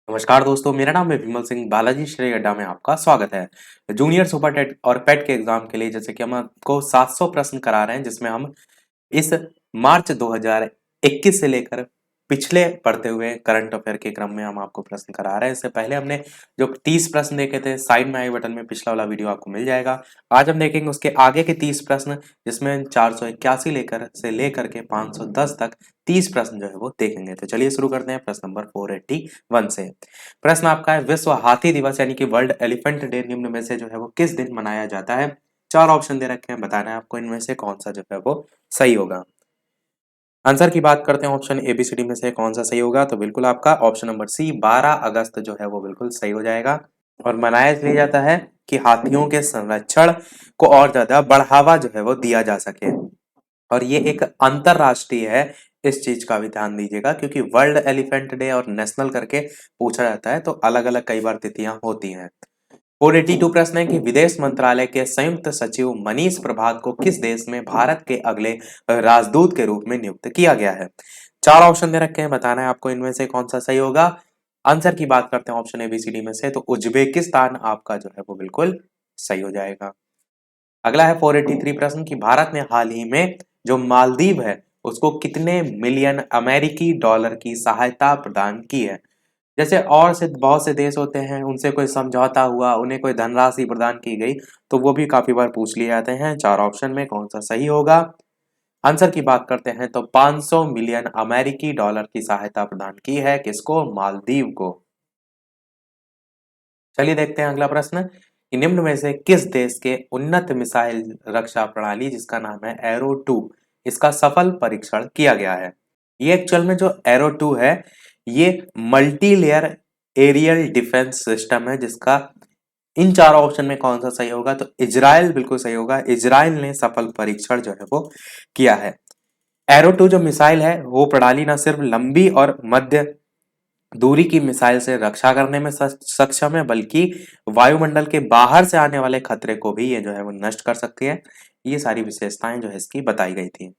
नमस्कार दोस्तों, मेरा नाम है विमल सिंह। बालाजी श्रेय अड्डा में आपका स्वागत है। जूनियर सुपर टेट और पेट के एग्जाम के लिए जैसे कि हम आपको 700 प्रश्न करा रहे हैं, जिसमें हम इस मार्च 2021 से लेकर पिछले पढ़ते हुए करंट अफेयर के क्रम में हम आपको प्रश्न करा रहे हैं। इससे पहले हमने जो 30 प्रश्न देखे थे, साइड में आई बटन में पिछला वाला वीडियो आपको मिल जाएगा। आज हम देखेंगे उसके आगे के 30 प्रश्न, जिसमें 481 लेकर के 510 तक 30 प्रश्न जो है वो देखेंगे। तो चलिए शुरू करते हैं प्रश्न नंबर 481 से। प्रश्न आपका है, विश्व हाथी दिवस यानी कि वर्ल्ड एलिफेंट डे निम्न में से जो है वो किस दिन मनाया जाता है? 4 ऑप्शन दे रखे हैं, बताना है आपको इनमें से कौन सा जो है वो सही होगा। आंसर की बात करते हैं, ऑप्शन एबीसीडी में से कौन सा सही होगा? तो बिल्कुल आपका ऑप्शन नंबर सी 12 अगस्त जो है वो बिल्कुल सही हो जाएगा। और मनाया इसलिए जाता है कि हाथियों के संरक्षण को और ज्यादा बढ़ावा जो है वो दिया जा सके। और ये एक अंतरराष्ट्रीय है, इस चीज का भी ध्यान दीजिएगा, क्योंकि वर्ल्ड एलिफेंट डे और नेशनल करके पूछा जाता है तो अलग अलग कई बार तिथियां होती हैं। 482 प्रश्न है कि विदेश मंत्रालय के संयुक्त सचिव मनीष प्रभात को किस देश में भारत के अगले राजदूत के रूप में नियुक्त किया गया है? 4 ऑप्शन दे रखे हैं, बताना है आपको इनमें से कौन सा सही होगा। आंसर की बात करते हैं ऑप्शन एबीसीडी में से, तो उज्बेकिस्तान आपका जो है वो बिल्कुल सही हो जाएगा। अगला है 483 प्रश्न कि भारत ने हाल ही में जो मालदीव है उसको कितने मिलियन अमेरिकी डॉलर की सहायता प्रदान की है? जैसे और से बहुत से देश होते हैं, उनसे कोई समझौता हुआ, उन्हें कोई धनराशि प्रदान की गई, तो वो भी काफी बार पूछ लिए जाते हैं। 4 ऑप्शन में कौन सा सही होगा? आंसर की बात करते हैं तो 500 मिलियन अमेरिकी डॉलर की सहायता प्रदान की है, किसको? मालदीव को। चलिए देखते हैं अगला प्रश्न कि निम्न में से किस देश के उन्नत मिसाइल रक्षा प्रणाली जिसका नाम है एरो 2, इसका सफल परीक्षण किया गया है? ये एक्चुअल में जो एरो 2 है, ये multi layer aerial defence system है, जिसका इन 4 ऑप्शन में कौन सा सही होगा? तो इजराइल बिल्कुल सही होगा। इजराइल ने सफल परीक्षण जो है वो किया है। एरो 2 जो मिसाइल है, वो प्रणाली न सिर्फ लंबी और मध्य दूरी की मिसाइल से रक्षा करने में सक्षम है, बल्कि वायुमंडल के बाहर से आने वाले खतरे को भी ये जो है वो नष्ट कर सकती है। ये सारी विशेषताएं जो है इसकी बताई गई थी।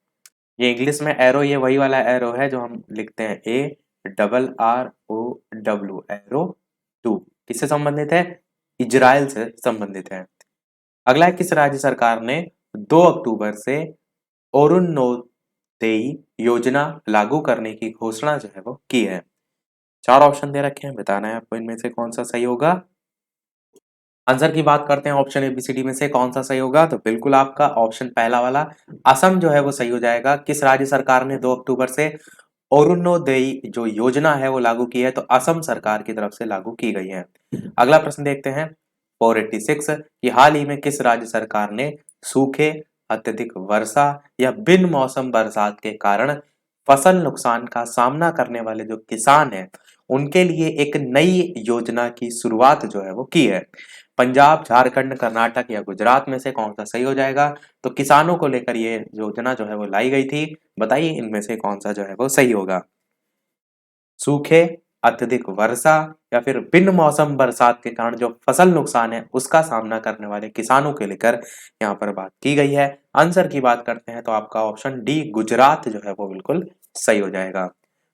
ये इंग्लिश में एरो, ये वही वाला एरो है जो हम लिखते हैं ARROW, एरो 2। किससे संबंधित है? इजराइल से संबंधित है। अगला है, किस राज्य सरकार ने 2 अक्टूबर से अरुणोदय योजना लागू करने की घोषणा जो है वो की है? 4 ऑप्शन दे रखे हैं, बताना है आपको इनमें से कौन सा सही होगा। आंसर की बात करते हैं, ऑप्शन एबीसीडी में से कौन सा सही होगा? तो बिल्कुल आपका ऑप्शन पहला वाला असम जो है वो सही हो जाएगा। किस राज्य सरकार ने 2 अक्टूबर से अरुणोदय जो योजना है वो लागू की है? तो असम सरकार की तरफ से लागू की गई है। अगला प्रश्न देखते हैं 486 कि हाल ही में किस राज्य सरकार ने सूखे, अत्यधिक वर्षा या बिन मौसम बरसात के कारण फसल नुकसान का सामना करने वाले जो किसान हैं, उनके लिए एक नई योजना की शुरुआत जो है वो की है? पंजाब, झारखंड, कर्नाटक या गुजरात में से कौन सा सही हो जाएगा? तो किसानों को लेकर ये योजना जो है वो लाई गई थी, बताइए इनमें से कौन सा जो है वो सही होगा। सूखे, अत्यधिक वर्षा या फिर बिन मौसम बरसात के कारण जो फसल नुकसान है उसका सामना करने वाले किसानों के लेकर यहाँ पर बात की गई है। आंसर की बात करते हैं तो आपका ऑप्शन डी गुजरात जो है वो बिल्कुल सही हो जाएगा।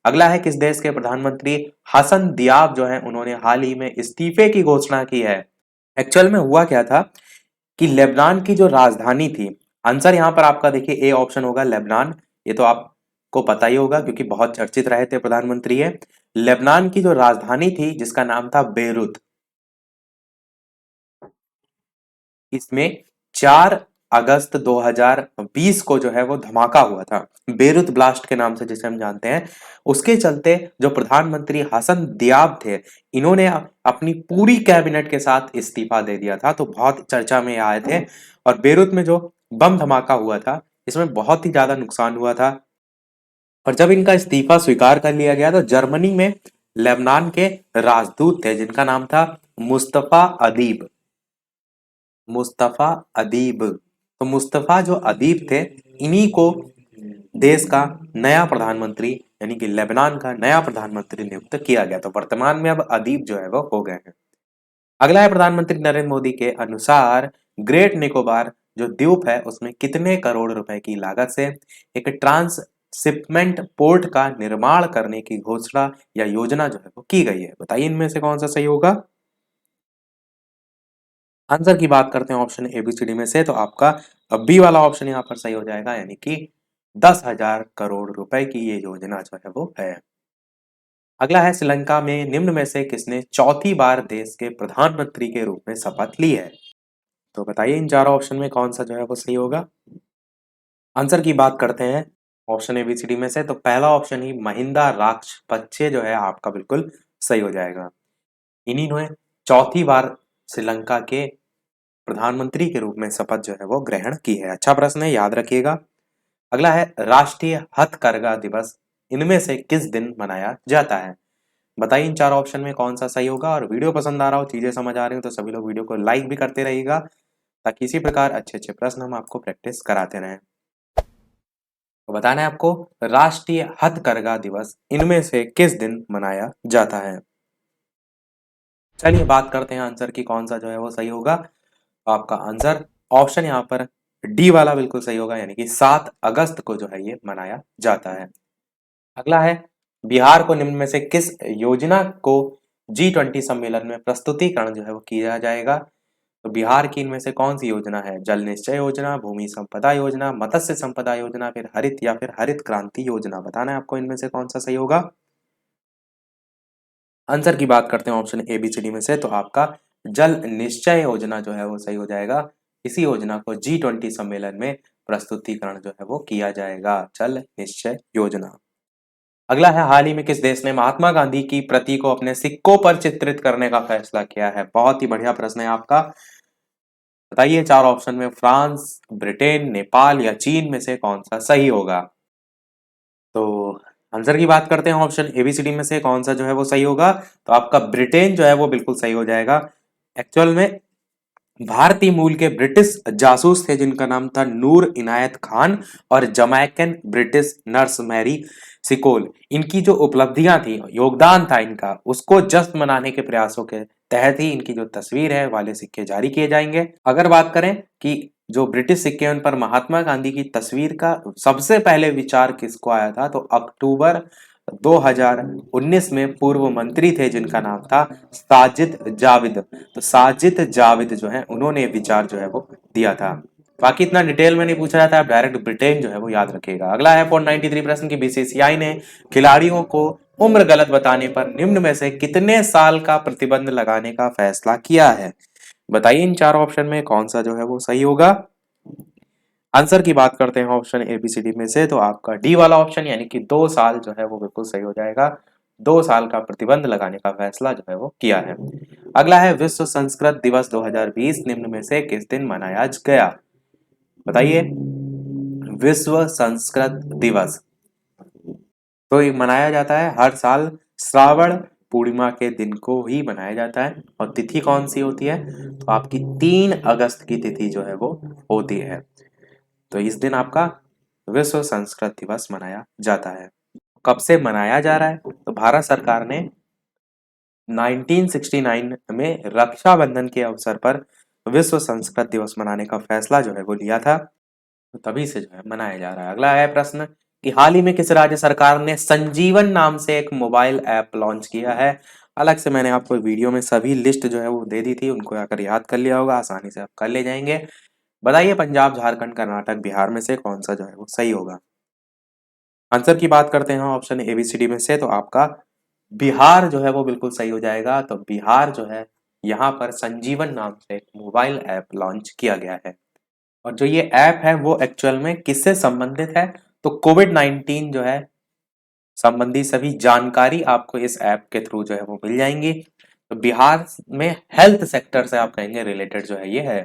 अगला है, किस देश के प्रधानमंत्री हसन दियाब जो है उन्होंने हाल ही में इस्तीफे की घोषणा की है? एक्चुअल में हुआ क्या था कि लेबनान की जो राजधानी थी, आंसर यहाँ पर आपका देखिए ए ऑप्शन होगा लेबनान। ये तो आपको पता ही होगा क्योंकि बहुत चर्चित रहे थे प्रधानमंत्री है। लेबनान की जो राजधानी थी जिसका नाम था बेरूत, इसमें 4 अगस्त 2020 को जो है वो धमाका हुआ था, बेरूत ब्लास्ट के नाम से जिसे हम जानते हैं। उसके चलते जो प्रधानमंत्री हसन दियाब थे, इन्होंने अपनी पूरी कैबिनेट के साथ इस्तीफा दे दिया था, तो बहुत चर्चा में आए थे। और बेरूत में जो बम धमाका हुआ था, इसमें बहुत ही ज्यादा नुकसान हुआ था। और जब इनका इस्तीफा स्वीकार कर लिया गया तो जर्मनी में लेबनान के राजदूत थे जिनका नाम था मुस्तफा अदीब। मुस्तफा अदीब, तो मुस्तफा जो अदीब थे, इन्हीं को देश का नया प्रधानमंत्री यानी कि लेबनान का नया प्रधानमंत्री नियुक्त किया गया। तो वर्तमान में अब अदीब जो है वो हो गए हैं। अगला है, प्रधानमंत्री नरेंद्र मोदी के अनुसार ग्रेट निकोबार जो द्वीप है उसमें कितने करोड़ रुपए की लागत से एक ट्रांस शिपमेंट पोर्ट का निर्माण करने की घोषणा या योजना जो है वो की गई है? बताइए इनमें से कौन सा सही होगा। आंसर की बात करते हैं ऑप्शन एबीसीडी में से, तो आपका बी वाला ऑप्शन यहाँ पर सही हो जाएगा, यानी कि 10,000 करोड़ रुपए की ये योजना जो है वो है। अगला है, श्रीलंका में निम्न में से किसने चौथी बार देश के प्रधानमंत्री के रूप में शपथ ली है? तो बताइए इन चारों ऑप्शन में कौन सा जो है वो सही होगा। आंसर की बात करते हैं ऑप्शन एबीसीडी में से, तो पहला ऑप्शन ही महिंदा राजपक्षे जो है आपका बिल्कुल सही हो जाएगा। इन्हीं ने चौथी बार श्रीलंका के प्रधानमंत्री के रूप में शपथ जो है वो ग्रहण की है। अच्छा प्रश्न है, याद रखिएगा। अगला है, राष्ट्रीय हथकरघा दिवस इनमें से किस दिन मनाया जाता है? बताइए इन चार ऑप्शन में कौन सा सही होगा। और वीडियो पसंद आ रहा हो, चीजें समझ आ रही हो, तो सभी लोग वीडियो को लाइक भी करते रहिएगा, ताकि इसी प्रकार अच्छे अच्छे प्रश्न हम आपको प्रैक्टिस कराते रहें। तो बताना है आपको, राष्ट्रीय हथकरघा दिवस इनमें से किस दिन मनाया जाता है? चलिए बात करते हैं आंसर की, कौन सा जो है वो सही होगा। तो आपका आंसर ऑप्शन यहाँ पर डी वाला बिल्कुल सही होगा, यानी कि 7 अगस्त को जो है ये मनाया जाता है। अगला है, बिहार को निम्न में से किस योजना को G20 सम्मेलन में प्रस्तुतिकरण जो है वो किया जाएगा? तो बिहार की इनमें से कौन सी योजना है? जल निश्चय योजना, भूमि संपदा योजना, मत्स्य संपदा योजना, फिर हरित या फिर हरित क्रांति योजना? बताना है आपको इनमें से कौन सा सही होगा। आंसर की बात करते हैं option A B C D में से, तो आपका जल निश्चय योजना जो है वो सही हो जाएगा। इसी योजना को G20 सम्मेलन में प्रस्तुतिकरण जो है वो किया जाएगा, जल निश्चय योजना। अगला है, हाल ही में किस देश ने महात्मा गांधी की प्रति को अपने सिक्कों पर चित्रित करने का फैसला किया है? बहुत ही बढ़िया प्रश्न है आपका। बताइए चार ऑप्शन में फ्रांस, ब्रिटेन, नेपाल या चीन में से कौन सा सही होगा। तो आंसर की बात करते हैं ऑप्शन एबीसीडी में से कौन सा जो है वो सही होगा। तो आपका ब्रिटेन जो है वो बिल्कुल सही हो जाएगा। एक्चुअल में भारतीय मूल के ब्रिटिश जासूस थे जिनका नाम था नूर इनायत खान और Jamaican British nurse Mary Seacole. इनकी जो उपलब्धियां थी, योगदान था इनका, उसको जश्न मनाने के प्रयासों के तहत ही इनकी जो तस्वीर है वाले सिक्के जारी किए जाएंगे। अगर बात करें कि जो ब्रिटिश सिक्के हैं उन पर महात्मा गांधी की तस्वीर का सबसे पहले विचार किसको आया था, तो अक्टूबर 2019 में पूर्व मंत्री थे जिनका नाम था साजिद जाविद। तो साजिद जाविद जो है उन्होंने विचार जो है वो दिया था। बाकी इतना डिटेल में नहीं पूछा जाता, आप डायरेक्ट ब्रिटेन जो है वो याद रखिएगा। अगला है 493 प्रश्न की, बीसीसीआई ने खिलाड़ियों को उम्र गलत बताने पर निम्न में से कितने साल का प्रतिबंध लगाने का फैसला किया है? बताइए इन चार ऑप्शन में कौन सा जो है वो सही होगा। आंसर की बात करते हैं ऑप्शन एबीसीडी में से, तो आपका डी वाला ऑप्शन यानी कि 2 साल जो है वो बिल्कुल सही हो जाएगा। 2 साल का प्रतिबंध लगाने का फैसला जो है वो किया है। अगला है, विश्व संस्कृत दिवस 2020 निम्न में से किस दिन मनाया गया? बताइए। विश्व संस्कृत दिवस तो ये मनाया जाता है हर साल श्रावण पूर्णिमा के दिन को ही मनाया जाता है। और तिथि कौन सी होती है? तो आपकी 3 अगस्त की तिथि जो है वो होती है। तो इस दिन आपका विश्व संस्कृत दिवस मनाया जाता है। कब से मनाया जा रहा है? तो भारत सरकार ने 1969 में रक्षाबंधन के अवसर पर विश्व संस्कृत दिवस मनाने का फैसला जो है वो लिया था, तो तभी से जो है मनाया जा रहा है। अगला है प्रश्न कि हाल ही में किस राज्य सरकार ने संजीवन नाम से एक मोबाइल ऐप लॉन्च किया है? अलग से मैंने आपको वीडियो में सभी लिस्ट जो है वो दे दी थी, उनको अगर याद कर लिया होगा आसानी से आप कर ले जाएंगे। बताइए पंजाब, झारखंड, कर्नाटक, बिहार में से कौन सा जो है वो सही होगा। आंसर की बात करते हैं ऑप्शन एबीसीडी में से, तो आपका बिहार जो है वो बिल्कुल सही हो जाएगा। तो बिहार जो है, यहाँ पर संजीवन नाम से एक मोबाइल ऐप लॉन्च किया गया है। और जो ये ऐप है वो एक्चुअल में किससे संबंधित है? तो कोविड-19 जो है संबंधी सभी जानकारी आपको इस ऐप के थ्रू जो है वो मिल जाएंगी। तो बिहार में हेल्थ सेक्टर से आप कहेंगे रिलेटेड जो है ये है।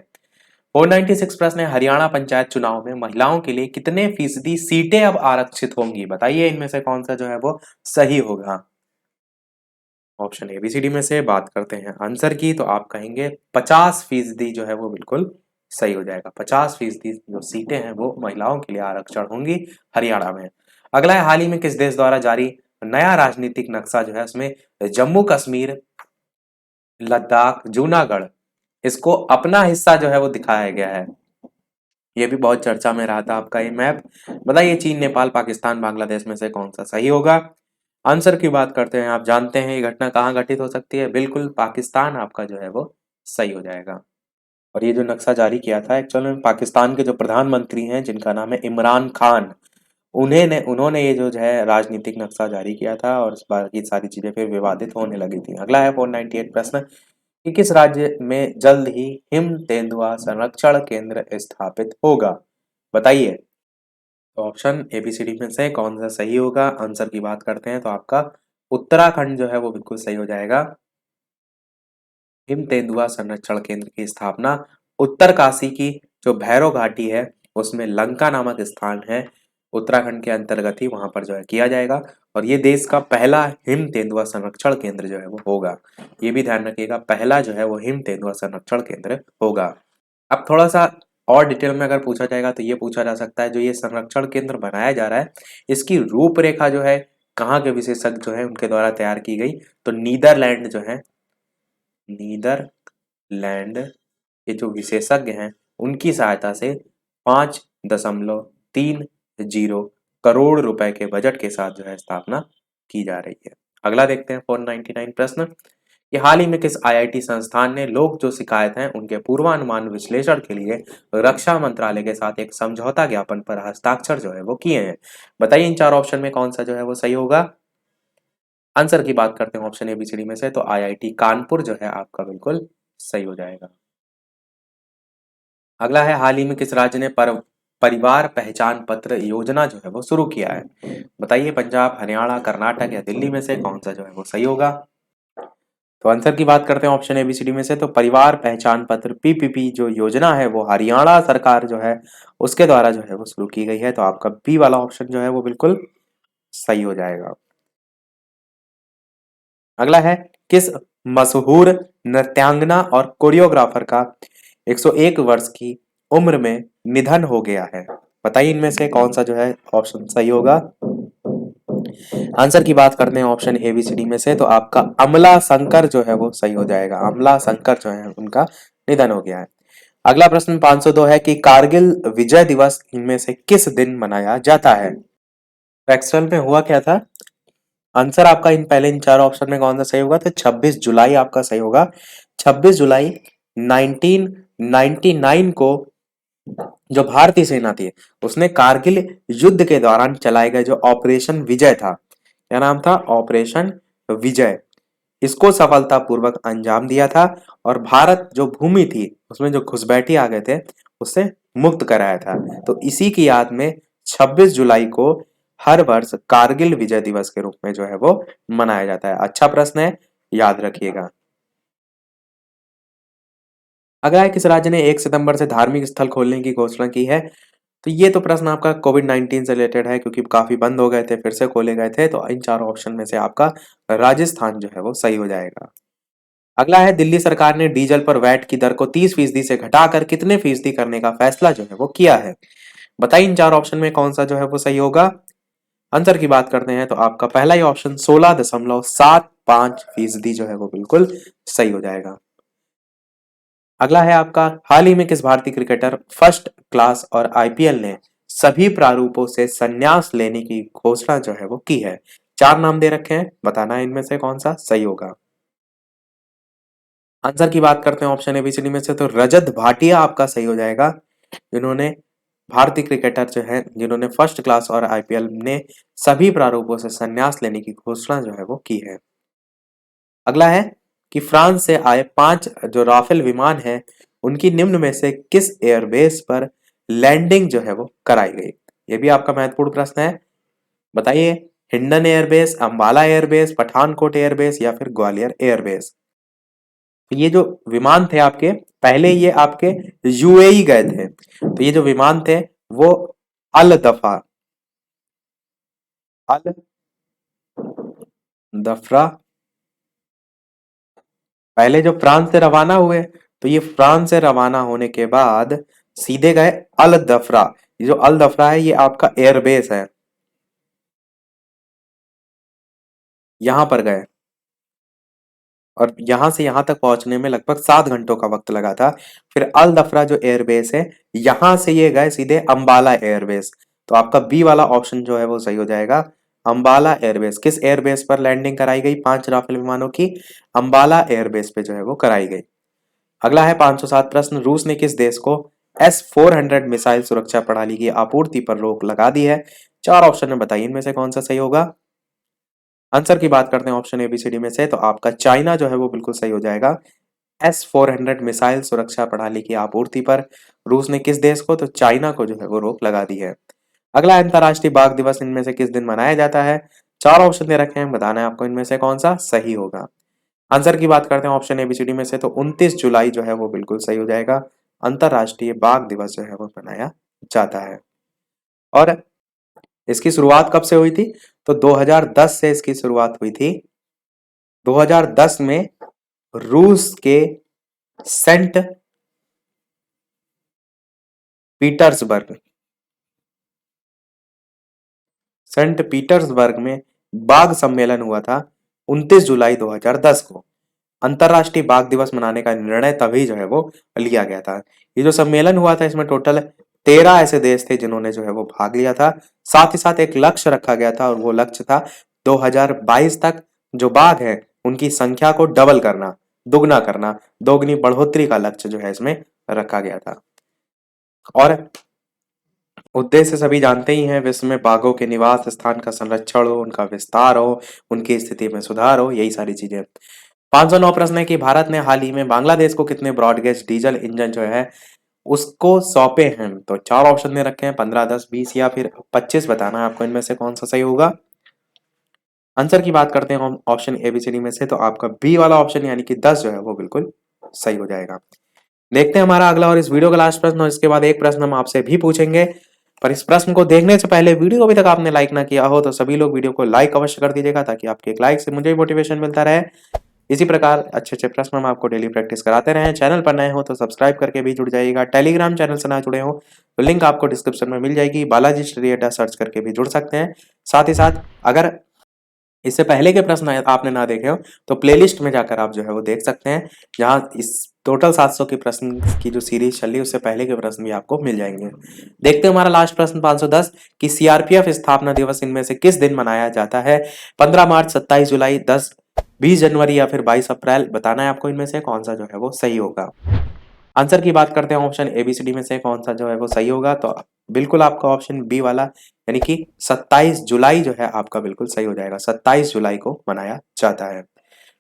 496 प्रश्न है, हरियाणा पंचायत चुनाव में महिलाओं के लिए कितने फीसदी सीटें अब आरक्षित होंगी? बताइए इनमें से कौन सा जो है वो सही होगा। ऑप्शन एबीसीडी में से बात करते हैं आंसर की, तो आप कहेंगे 50% जो है वो बिल्कुल सही हो जाएगा। 50% जो सीटें हैं वो महिलाओं के लिए आरक्षण होंगी हरियाणा में। अगला है, हाल ही में किस देश द्वारा जारी नया राजनीतिक नक्शा जो है उसमें जम्मू कश्मीर, लद्दाख, जूनागढ़ इसको अपना हिस्सा जो है वो दिखाया गया है। ये भी बहुत चर्चा में रहा था आपका ये मैप। बताइए चीन, नेपाल, पाकिस्तान, बांग्लादेश में से कौन सा सही होगा? आंसर की बात करते हैं, आप जानते हैं ये घटना कहाँ घटित हो सकती है? बिल्कुल पाकिस्तान आपका जो है वो सही हो जाएगा। और ये जो नक्शा जारी किया था एक्चुअल में पाकिस्तान के जो प्रधानमंत्री हैं जिनका नाम है इमरान खान, उन्होंने ये जो है राजनीतिक नक्शा जारी किया था और बाकी सारी चीजें फिर विवादित होने लगी थी। अगला है 498 प्रश्न कि किस राज्य में जल्द ही हिम तेंदुआ संरक्षण केंद्र स्थापित होगा? बताइए। तो ऑप्शन एबीसीडी में से कौन सा सही होगा? आंसर की बात करते हैं तो आपका उत्तराखंड जो है वो बिल्कुल सही हो जाएगा। हिम तेंदुआ संरक्षण केंद्र की स्थापना उत्तरकाशी की जो भैरव घाटी है उसमें लंका नामक स्थान है उत्तराखंड के अंतर्गत ही वहां पर जो है किया जाएगा। और ये देश का पहला हिम तेंदुआ संरक्षण केंद्र जो है वो होगा। ये भी ध्यान रखिएगा, पहला जो है वो हिम तेंदुआ संरक्षण केंद्र होगा। अब थोड़ा सा और डिटेल में अगर पूछा जाएगा तो ये पूछा जा सकता है जो ये संरक्षण केंद्र बनाया जा रहा है इसकी रूपरेखा जो है कहाँ के विशेषज्ञ जो है उनके द्वारा तैयार की गई? तो नीदरलैंड जो है, नीदरलैंड के जो विशेषज्ञ हैं उनकी सहायता से 5.30 करोड़ रुपए के बजट के साथ जो है स्थापना की जा रही है। अगला देखते हैं 499 प्रश्न कि हाल ही में किस आईआईटी संस्थान ने लोग जो शिकायत हैं उनके पूर्वानुमान विश्लेषण के लिए रक्षा मंत्रालय के साथ एक समझौता ज्ञापन पर हस्ताक्षर जो है वो किए हैं? बताइए इन चार ऑप्शन में कौन सा जो है वो सही होगा? आंसर की बात करते हैं ऑप्शन एबीसीडी में से तो आईआईटी कानपुर जो है आपका बिल्कुल सही हो जाएगा। अगला है हाल ही में किस राज्य ने परिवार पहचान पत्र योजना जो है वो शुरू किया है? बताइए पंजाब, हरियाणा, कर्नाटक या दिल्ली में से कौन सा जो है वो सही होगा? तो आंसर की बात करते हैं ऑप्शन एबीसीडी में से तो परिवार पहचान पत्र पीपीपी जो योजना है वो हरियाणा सरकार जो है उसके द्वारा जो है वो शुरू की गई है। तो आपका बी वाला ऑप्शन जो है वो बिल्कुल सही हो जाएगा। अगला है किस मशहूर नृत्यांगना और कोरियोग्राफर का 101 वर्ष की उम्र में निधन हो गया है? बताइए इनमें से कौन सा जो है ऑप्शन सही होगा? आंसर की बात करते हैं ऑप्शन एबीसीडी में से तो आपका अमला शंकर जो है वो सही हो जाएगा। अमला शंकर जो है उनका निधन हो गया है। अगला प्रश्न 502 है कि कारगिल विजय दिवस इनमें से किस दिन मनाया जाता है? एक्चुअल में हुआ क्या था? आंसर आपका इन चार ऑप्शन में कौन सा सही होगा? तो 26 जुलाई आपका सही होगा। 26 जुलाई 1999 को जो भारतीय सेना थी उसने कारगिल युद्ध के दौरान चलाए गए जो ऑपरेशन विजय था, क्या नाम था? ऑपरेशन विजय, इसको सफलतापूर्वक अंजाम दिया था और भारत जो भूमि थी उसमें जो घुसपैठी आ गए थे उससे मुक्त कराया था। तो इसी की याद में 26 जुलाई को हर वर्ष कारगिल विजय दिवस के रूप में जो है वो मनाया जाता है। अच्छा प्रश्न है, याद रखिएगा। अगला है किस राज्य ने 1 सितंबर से धार्मिक स्थल खोलने की घोषणा की है? तो ये तो प्रश्न आपका कोविड-19 से रिलेटेड है क्योंकि काफी बंद हो गए थे फिर से खोले गए थे। तो इन चारों ऑप्शन में से आपका राजस्थान जो है वो सही हो जाएगा। अगला है दिल्ली सरकार ने डीजल पर वैट की दर को 30% से घटाकर कितने फीसदी करने का फैसला जो है वो किया है? बताइए इन चार ऑप्शन में कौन सा जो है वो सही होगा? आंसर की बात करते हैं तो आपका पहला ही ऑप्शन 16.75% जो है वो बिल्कुल सही हो जाएगा। अगला है आपका हाल ही में किस भारतीय क्रिकेटर फर्स्ट क्लास और आईपीएल ने सभी प्रारूपों से संन्यास लेने की घोषणा जो है वो की है? चार नाम दे रखे हैं, बताना है इनमें से कौन सा सही होगा। आंसर की बात करते हैं ऑप्शन एबीसीडी में से तो रजत भाटिया आपका सही हो जाएगा, जिन्होंने भारतीय क्रिकेटर जो है जिन्होंने फर्स्ट क्लास और आईपीएल ने सभी प्रारूपों से संन्यास लेने की घोषणा जो है वो की है। अगला है कि फ्रांस से आए 5 जो राफेल विमान है उनकी निम्न में से किस एयरबेस पर लैंडिंग जो है वो कराई गई? ये भी आपका महत्वपूर्ण प्रश्न है, बताइए। Hindon airbase, Ambala airbase, Pathankot airbase या फिर ग्वालियर एयरबेस? ये जो विमान थे आपके पहले ये आपके यूएई गए थे, तो ये जो विमान थे वो अल दफा अल दफरा पहले जो फ्रांस से रवाना हुए तो ये फ्रांस से रवाना होने के बाद सीधे गए अल दफरा। ये जो अल दफरा है ये आपका एयरबेस है, यहां पर गए। और यहाँ से यहाँ तक पहुंचने में लगभग 7 घंटों का वक्त लगा था। फिर अल दफरा जो एयरबेस है, यहाँ से ये गए सीधे अंबाला एयरबेस। तो आपका बी वाला ऑप्शन जो है वो सही हो जाएगा, अंबाला एयरबेस। किस एयरबेस पर लैंडिंग कराई गई 5 राफेल विमानों की? अंबाला एयरबेस पे जो है वो कराई गई। अगला है 507 प्रश्न, रूस ने किस देश को S-400 मिसाइल सुरक्षा प्रणाली की आपूर्ति पर रोक लगा दी है? 4 ऑप्शन में बताइए इनमें से कौन सा सही होगा। आंसर की बात करते हैं ऑप्शन एबीसीडी में से, तो आपका चाइना जो है वो बिल्कुल सही हो जाएगा। S-400 मिसाइल सुरक्षा प्रणाली की आपूर्ति पर रूस ने किस देश को, तो चाइना को जो है वो रोक लगा दी है। अगला अंतरराष्ट्रीय बाघ दिवस इनमें से किस दिन मनाया जाता है? 4 ऑप्शन दे रखे हैं, बताना है आपको इनमें से कौन सा सही होगा। आंसर की बात करते हैं ऑप्शन एबीसीडी में से, तो 29 जुलाई जो है वो बिल्कुल सही हो जाएगा। अंतरराष्ट्रीय बाघ दिवस जो है वो मनाया जाता है। और इसकी शुरुआत कब से हुई थी? तो 2010 से इसकी शुरुआत हुई थी। 2010 में रूस के सेंट पीटर्सबर्ग सेंट पीटर्सबर्ग में बाघ सम्मेलन हुआ था 29 जुलाई 2010 को। अंतरराष्ट्रीय बाघ दिवस मनाने का निर्णय तभी जो है वो लिया गया था। ये जो सम्मेलन हुआ था इसमें टोटल 13 ऐसे देश थे जिन्होंने जो है वो भाग लिया था। साथ ही साथ एक लक्ष्य रखा गया था और वो लक्ष्य था 2022 तक जो बाघ है उनकी संख्या को डबल करना, दुगना करना, दोगुनी बढ़ोतरी का लक्ष्य जो है इसमें रखा गया था। और उद्देश्य सभी जानते ही हैं, विश्व में बाघों के निवास स्थान का संरक्षण हो, उनका विस्तार हो, उनकी स्थिति में सुधार हो, यही सारी चीजें। 509 प्रश्न है कि भारत ने हाल ही में बांग्लादेश को कितने ब्रॉडगेज डीजल इंजन जो है उसको सौंपे हैं? तो 4 ऑप्शन दे रखे हैं, 15, 10, 20 या फिर 25। बताना है आपको इनमें से कौन सा सही होगा। आंसर की बात करते हैं हम ऑप्शन एबीसीडी में से, तो आपका बी वाला ऑप्शन यानी कि 10 जो है वो बिल्कुल सही हो जाएगा। देखते हैं हमारा अगला और इस वीडियो का लास्ट प्रश्न, और इसके बाद एक प्रश्न हम आपसे भी पूछेंगे। पर इस प्रश्न को देखने से पहले वीडियो को अभी तक आपने लाइक ना किया हो तो सभी लोग वीडियो को लाइक अवश्य कर दीजिएगा, ताकि आपके एक लाइक से मुझे भी मोटिवेशन मिलता रहे। इसी प्रकार अच्छे अच्छे प्रश्न हम आपको डेली प्रैक्टिस कराते रहें। चैनल पर नए हो तो सब्सक्राइब करके भी जुड़ जाइएगा। टेलीग्राम चैनल से ना जुड़े हो तो लिंक आपको डिस्क्रिप्शन में मिल जाएगी, बालाजी स्टडी अड्डा सर्च करके भी जुड़ सकते हैं। साथ ही साथ अगर इससे पहले के प्रश्न आपने ना देखे हो तो प्लेलिस्ट में जाकर आप जो है वो देख सकते हैं, जहाँ इस टोटल 700 की प्रश्न की जो सीरीज चल रही है उससे पहले के प्रश्न भी आपको मिल जाएंगे। देखते हैं हमारा लास्ट प्रश्न 510 कि सीआरपीएफ स्थापना दिवस इनमें से किस दिन मनाया जाता है? 15 मार्च, 27 जुलाई, 10, 20 जनवरी या फिर 22 अप्रैल। बताना है आपको इनमें से कौन सा जो है वो सही होगा। आंसर की बात करते हैं ऑप्शन एबीसीडी में से कौन सा जो है वो सही होगा, तो बिल्कुल आपका ऑप्शन बी वाला यानी कि 27 जुलाई जो है आपका बिल्कुल सही हो जाएगा। 27 जुलाई को मनाया जाता है।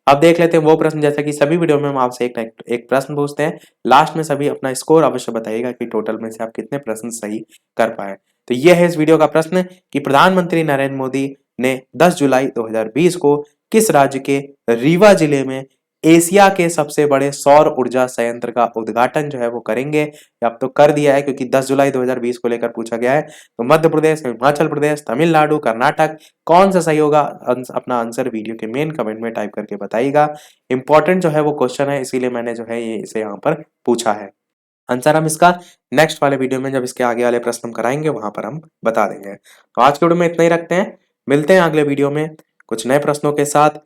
अब देख लेते हैं वो प्रश्न, जैसा कि सभी वीडियो में हम आपसे एक प्रश्न पूछते हैं, लास्ट में सभी अपना स्कोर अवश्य बताइएगा कि टोटल में से आप कितने प्रश्न सही कर पाए। तो यह है इस वीडियो का प्रश्न कि प्रधानमंत्री नरेंद्र मोदी ने 10 जुलाई 2020 को किस राज्य के रीवा जिले में एशिया के सबसे बड़े सौर ऊर्जा संयंत्र का उद्घाटन जो है वो करेंगे? अब तो कर दिया है क्योंकि 10 जुलाई 2020 को लेकर पूछा गया है। तो मध्य प्रदेश, हिमाचल प्रदेश, तमिलनाडु, कर्नाटक, कौन सा सही होगा? अपना आंसर वीडियो के मेन कमेंट में टाइप करके बताइएगा। इंपॉर्टेंट जो है वो क्वेश्चन है, इसीलिए मैंने जो है ये इसे यहाँ पर पूछा है। आंसर हम इसका नेक्स्ट वाले वीडियो में, जब इसके आगे वाले प्रश्न हम कराएंगे वहां पर हम बता देंगे। तो आज के वीडियो में इतना ही रखते हैं, मिलते हैं अगले वीडियो में कुछ नए प्रश्नों के साथ।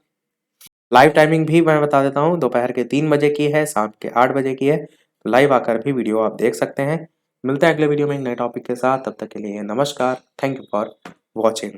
लाइव टाइमिंग भी मैं बता देता हूँ, दोपहर के 3 बजे की है, शाम के 8 बजे की है। तो लाइव आकर भी वीडियो आप देख सकते हैं। मिलते हैं अगले वीडियो में एक नए टॉपिक के साथ, तब तक के लिए नमस्कार। Thank you for watching.